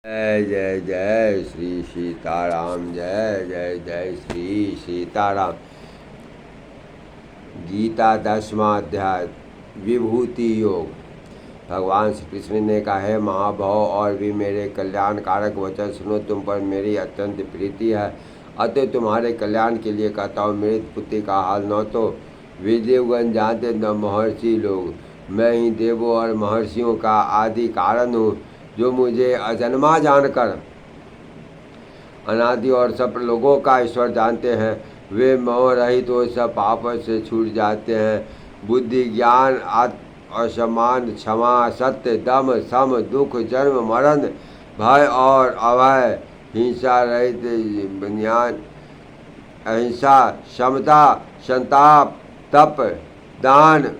जय जय जय श्री सीताराम। जय जय जय श्री सीताराम। गीता 10वां अध्याय विभूति योग। भगवान श्री कृष्ण ने कहा, है महाभाव और भी मेरे कल्याणकारक वचन सुनो। तुम पर मेरी अत्यंत प्रीति है, अतः तुम्हारे कल्याण के लिए कहता हूँ। मेरी पुत्री का हाल न तो वे देवगण जानते न महर्षि लोग। मैं ही देवों और महर्षियों का आदि कारण हूँ, जो मुझे अजन्मा जानकर अनादि और सब लोगों का ईश्वर जानते हैं। वे मोह रहित हो सब पाप से छूट जाते हैं। बुद्धि, ज्ञान, असमान, क्षमा, सत्य, दम, सम, दुख, जन्म मरण, भय और अभय, हिंसा रहित ज्ञान, अहिंसा, समता, संताप, तप, दान,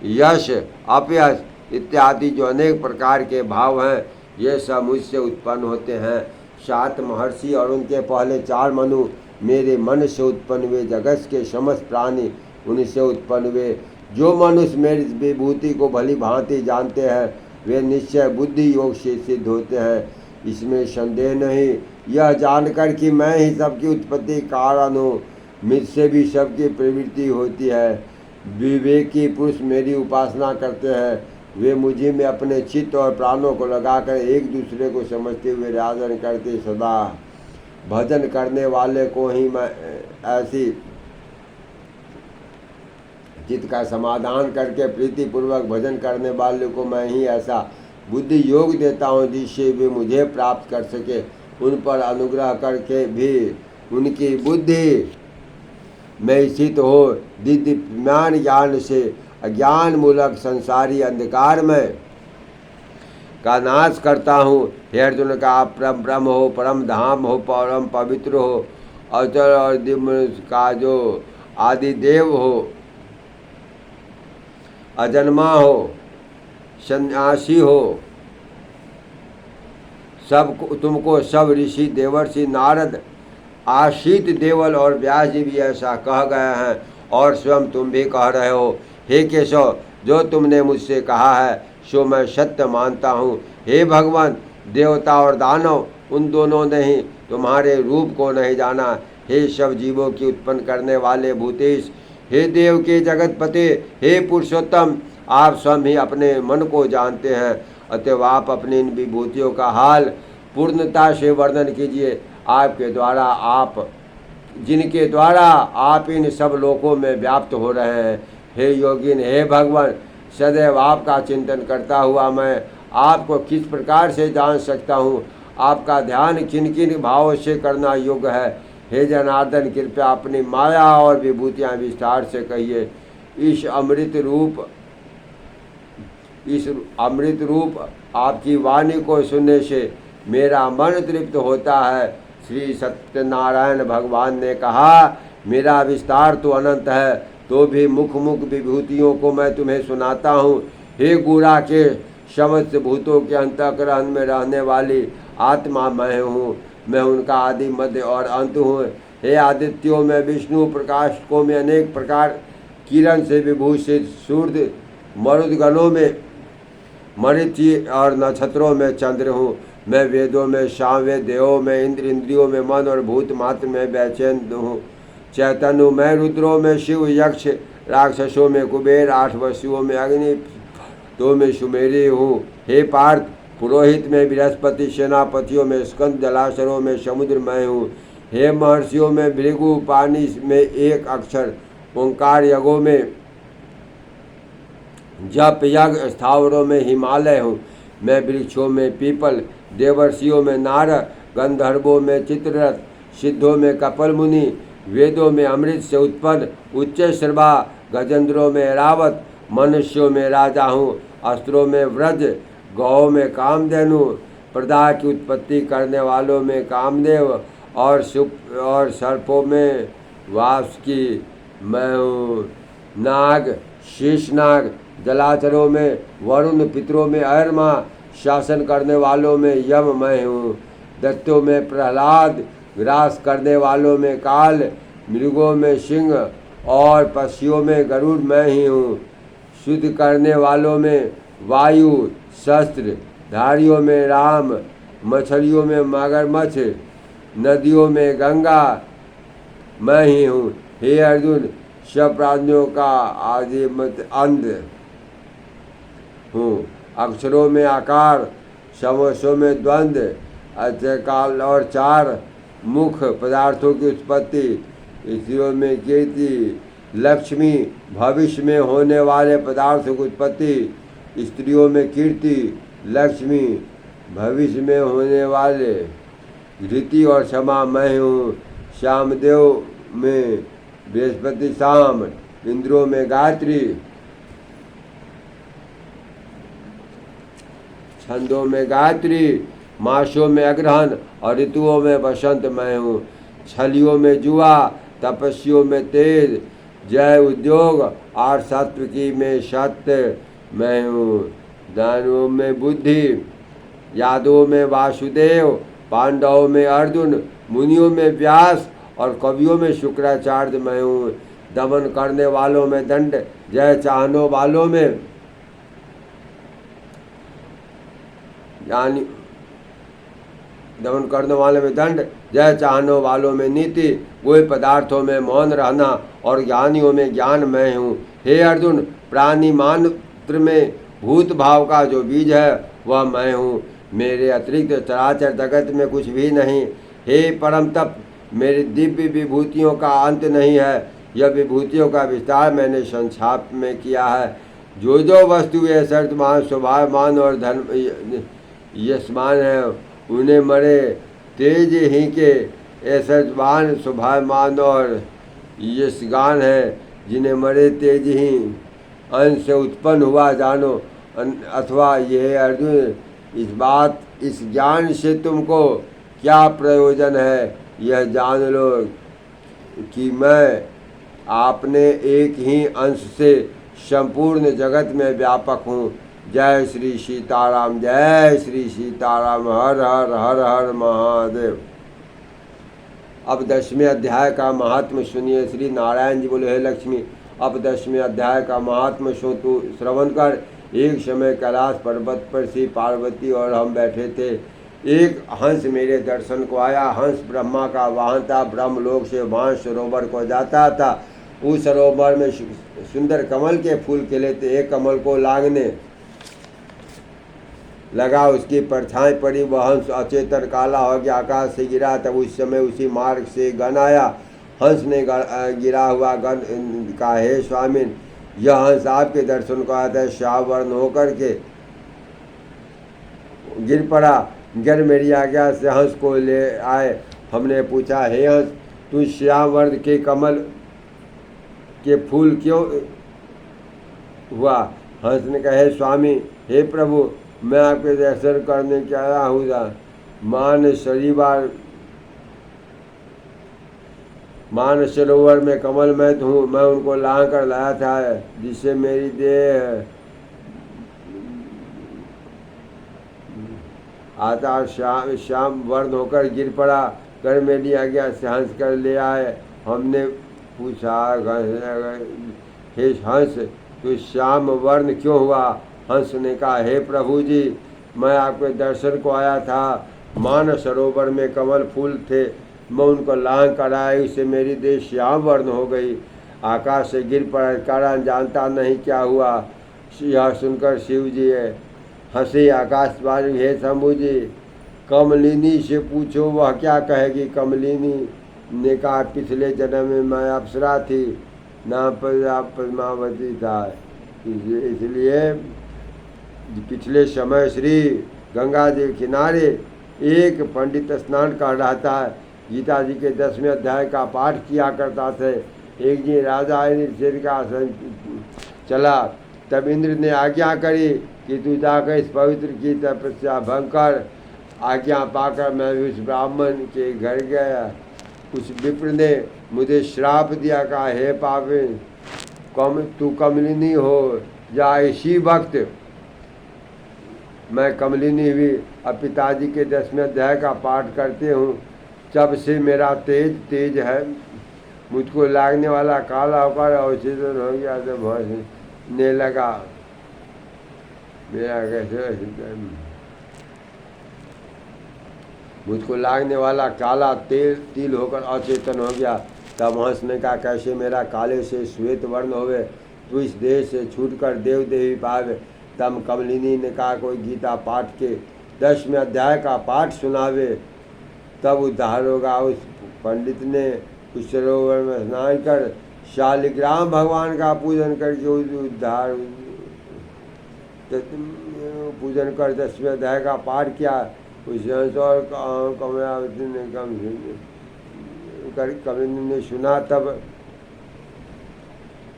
यश, अपयश इत्यादि जो अनेक प्रकार के भाव हैं, ये सब मुझसे उत्पन्न होते हैं। 7 महर्षि और उनके पहले 4 मनु मेरे मन से उत्पन्न हुए। जगत के समस्त प्राणी उनसे उत्पन्न हुए। जो मनुष्य मेरी विभूति को भली भांति जानते हैं, वे निश्चय बुद्धि योग से सिद्ध होते हैं, इसमें संदेह नहीं। यह जानकर कि मैं ही सबकी उत्पत्ति कारण हूँ, मुझसे भी सबकी प्रवृत्ति होती है। विवेकी पुरुष मेरी उपासना करते हैं, वे मुझे में अपने चित्त और प्राणों को लगाकर एक दूसरे को समझते हुए राजन करते। सदा भजन करने वाले को ही मैं ऐसी चित्त का समाधान करके प्रीतिपूर्वक भजन करने वाले को मैं ही ऐसा बुद्धि योग देता हूँ, जिससे वे मुझे प्राप्त कर सके। उन पर अनुग्रह करके भी उनकी बुद्धि में स्थित हो दिव्यमान ज्ञान से अज्ञान मूलक संसारी अंधकार में का नाश करता हूँ। हे अर्जुन, का आप परम ब्रह्म हो, परम धाम हो, परम पवित्र हो, अचल और दिव्य का जो आदि देव हो, अजन्मा हो, सन्यासी हो। सब तुमको सब ऋषि, देवर्षि, नारद, आशीत, देवल और व्यास जी भी ऐसा कह गए हैं, और स्वयं तुम भी कह रहे हो। हे केशव, जो तुमने मुझसे कहा है सो मैं सत्य मानता हूँ। हे भगवान, देवता और दानव उन दोनों ने ही तुम्हारे रूप को नहीं जाना। हे सब जीवों की उत्पन्न करने वाले भूतेश, हे देव के जगतपति, हे पुरुषोत्तम, आप स्वयं ही अपने मन को जानते हैं, अतएव आप अपनी इन विभूतियों का हाल पूर्णता से वर्णन कीजिए। आपके द्वारा जिनके द्वारा आप इन सब लोकों में व्याप्त हो रहे हैं। हे योगिन, हे भगवान, सदैव आपका चिंतन करता हुआ मैं आपको किस प्रकार से जान सकता हूँ? आपका ध्यान किन किन भावों से करना योग्य है? हे जनार्दन, कृपया अपनी माया और विभूतियाँ विस्तार से कहिए। इस अमृत रूप आपकी वाणी को सुनने से मेरा मन तृप्त होता है। श्री सत्यनारायण भगवान ने कहा, मेरा विस्तार तो अनंत है, तो भी मुख विभूतियों को मैं तुम्हें सुनाता हूँ। हे गुरा के समस्त भूतों के अंतःकरण में रहने वाली आत्मा मैं हूँ। मैं उनका आदि, मध्य और अंत हूँ। हे आदित्यों में विष्णु, प्रकाशकों में अनेक प्रकार किरण से विभूषित सूर्य, मरुदगणों में मरीचि और नक्षत्रों में चंद्र हूँ। मैं वेदों में सामवेद, देवों में इंद्र, इंद्रियों में मन और भूत मात्र में वैचैन हूँ। चैतन्य हूँ मैं रुद्रों में शिव, यक्ष, राक्षसों में कुबेर, 8 वसुओं में अग्नि, तो में सुमेरी हूँ। हे पार्थ, पुरोहित में बृहस्पति, सेनापतियों में स्कंद, जलाशरों में समुद्र मैं हूँ। हे महर्षियों में भृगु, पानी में एक अक्षर, ओंकार, यज्ञों में जप यज्ञ, स्थावरों में हिमालय हूँ। मैं वृक्षों में पीपल, देवर्षियों में नारद, गंधर्वों में चित्ररथ, सिद्धों में कपिल मुनि, वेदों में अमृत से उत्पन्न उच्च श्रवा, गजेंद्रों में रावत, मनुष्यों में राजा हूँ। अस्त्रों में व्रज, गौ में कामधेनु, प्रदा की उत्पत्ति करने वालों में कामदेव, और सर्पों में वासुकी मैं हूँ। नाग, शेषनाग, जलाचरों में वरुण, पितरों में अरमा, शासन करने वालों में यम मैं हूँ। दैत्यों में प्रहलाद, ग्रास करने वालों में काल, मृगों में सिंह और पक्षियों में गरुड़ मैं ही हूँ। शुद्ध करने वालों में वायु, शस्त्र धारियों में राम, मछलियों में मगरमच्छ, नदियों में गंगा मैं ही हूँ। हे अर्जुन, सब प्राणियों का आदि मत अंत हूँ। अक्षरों में आकार, समोसों में द्वंद्व, अत्यकाल और चार मुख पदार्थों की उत्पत्ति, स्त्रियों में कीर्ति, लक्ष्मी, भविष्य में होने वाले पदार्थों की उत्पत्ति, स्त्रियों में कीर्ति, लक्ष्मी, भविष्य में होने वाले, धृति और क्षमा मैं हूँ। श्यामदेव में बृहस्पति शाम, इंद्रों में गायत्री, छंदों में गायत्री, मासों में अग्रहण और ऋतुओं में बसंत मैं हूँ। छलियों में जुआ, तपस्वियों में तेज, जय उद्योग और सात्विकी में सत्य मैं हूँ। दानवों में बुद्धि, यादवों में वासुदेव, पांडवों में अर्जुन, मुनियों में व्यास और कवियों में शुक्राचार्य मैं हूँ। दमन करने वालों में दंड, जय चाहने वालों में यानी दमन करने वाले में दंड, जय चाहने वालों में नीति, कोई पदार्थों में मौन रहना और ज्ञानियों में ज्ञान मैं हूँ। हे अर्जुन, प्राणी मात्र में भूत भाव का जो बीज है वह मैं हूँ। मेरे अतिरिक्त चराचर जगत में कुछ भी नहीं। हे परम तप, मेरी दिव्य विभूतियों का अंत नहीं है। यह विभूतियों का विस्तार मैंने संक्षाप में किया है। जो जो वस्तु ये सर्वमान, स्वभावमान और धर्म यशमान है, उन्हें मरे तेज ही के ऐसमान, स्वभावमान और यशगान है, जिन्हें मरे तेज ही अंश से उत्पन्न हुआ जानो। अथवा यह अर्जुन, इस ज्ञान से तुमको क्या प्रयोजन है, यह जान लो कि मैं आपने एक ही अंश से संपूर्ण जगत में व्यापक हूँ। जय श्री सीताराम, जय श्री सीताराम, हर हर हर हर महादेव। अब 10वें अध्याय का महात्म सुनिए। श्री नारायण जी बोले, हे लक्ष्मी, अब 10वें अध्याय का महात्म सो तू श्रवण कर। एक समय कैलाश पर्वत पर श्री पार्वती और हम बैठे थे। एक हंस मेरे दर्शन को आया। हंस ब्रह्मा का वाहन था। ब्रह्मलोक से मानस सरोवर को जाता था। उस सरोवर में सुंदर कमल के फूल खिले थे। एक कमल को लागने लगा, उसकी परछाई पड़ी, वह हंस अचेतन काला हो गया, आकाश से गिरा। तब उस समय उसी मार्ग से गण आया। हंस ने गिरा हुआ गण का, हे स्वामी, यह हंस आपके दर्शन को आया था। श्याम वर्ण होकर के गिर पड़ा। गिर मेरी आज्ञा से हंस को ले आए। हमने पूछा, हे हंस, तू श्याम वर्ण के कमल के फूल क्यों हुआ? हंस ने कहा, हे स्वामी, हे प्रभु, मैं आपके दर्शन करने के आया हूँ। मान सरोवर में कमल मैं हूँ। मैं उनको ला कर लाया था, जिससे मेरी देह आता श्याम वर्ण होकर गिर पड़ा। कर मेरी आज्ञा से हंस कर ले आए। हमने पूछा, हे हंस, तो श्याम वर्ण क्यों हुआ? हंस ने कहा, हे प्रभु जी, मैं आपके दर्शन को आया था। मान सरोवर में कमल फूल थे, मैं उनको लांग कर आया, उससे मेरी देह श्याम वर्ण हो गई। आकाश से गिर पड़ा, कारण जानता नहीं क्या हुआ। यह सुनकर शिव जी हंसे आकाशवाणी, हे शंभु जी, कमलिनी से पूछो वह क्या कहेगी। कमलिनी ने कहा, पिछले जन्म में मैं अप्सरा थी, नाम पद्मावती था, इसलिए पिछले समय श्री गंगा जी किनारे एक पंडित स्नान कर रहा था। गीता जी के 10वें अध्याय का पाठ किया करता थे। एक दिन राजा इंद्र का चला। तब इंद्र ने आज्ञा करी कि तू जाकर इस पवित्र की तपस्या भंग कर। आज्ञा पाकर मैं उस ब्राह्मण के घर गया। उस विप्र ने मुझे श्राप दिया, कहा, हे पापी, तू कमलिनी हो जा। इसी वक्त मैं कमलिनी हुई। अब पिताजी के 10वें अध्याय का पाठ करते हूँ। जब से मेरा तेज है, मुझको लागने वाला काला होकर अवचेतन हो गया, तो भसने लगा। मेरा कैसे मुझको लागने वाला काला तिल होकर अचेतन हो गया। तब हंस ने कहा, कैसे मेरा काले से श्वेत वर्ण होवे, तू इस देश से छूटकर देव देवी पावे। तब कमलिनी ने कहा, कोई गीता पाठ के 10वें अध्याय का पाठ सुनावे, तब उद्धार होगा। उस पंडित ने उस सरोवर में स्नान कर शालिग्राम भगवान का पूजन करके उद्धार पूजन कर 10वें अध्याय का पाठ किया। उस और कमलावती ने कमलिनी ने सुना।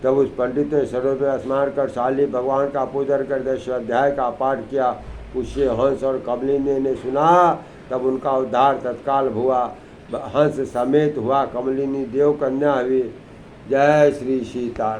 तब उस पंडित ने सरोवर में स्नान कर शाली भगवान का पूजन कर 10वें अध्याय का पाठ किया। उससे हंस और कमलिनी ने सुना, तब उनका उद्धार तत्काल हुआ। हंस समेत हुआ, कमलिनी देव कन्या हुई। जय श्री सीताराम।